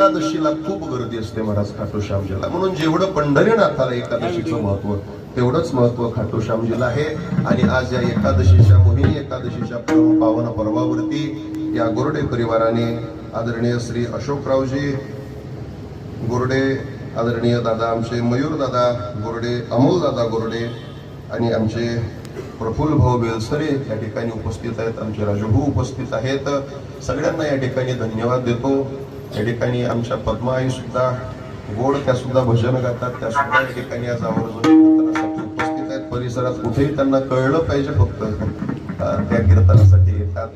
एकादशीला खूप गर्दी असते महाराज खाटूश्यामजीला, म्हणून जेवढं पंढरीनाथाला एकादशीचं महत्व तेवढंच महत्व खाटूश्यामजीला आहे. आणि आज या एकादशीच्या मोहिनी एकादशीच्या पावन पर्वावरती या गोरडे परिवाराने आदरणीय श्री अशोकरावजी गोरडे, आदरणीय दादा आमचे मयूर दादा गोरडे, अमोल दादा गोरडे आणि आमचे प्रफुल्ल भाऊ बेलसरे या ठिकाणी उपस्थित आहेत, आमचे राजूभाऊ उपस्थित आहेत. सगळ्यांना या ठिकाणी धन्यवाद देतो. या ठिकाणी आमच्या पद्माई सुद्धा गोड, त्या सुद्धा भजन गातात, त्या सुद्धा या ठिकाणी आज आवर्जून कीर्तनासाठी उपस्थित आहेत. परिसरात कुठेही त्यांना कळलं पाहिजे फक्त त्या कीर्तनासाठी येतात.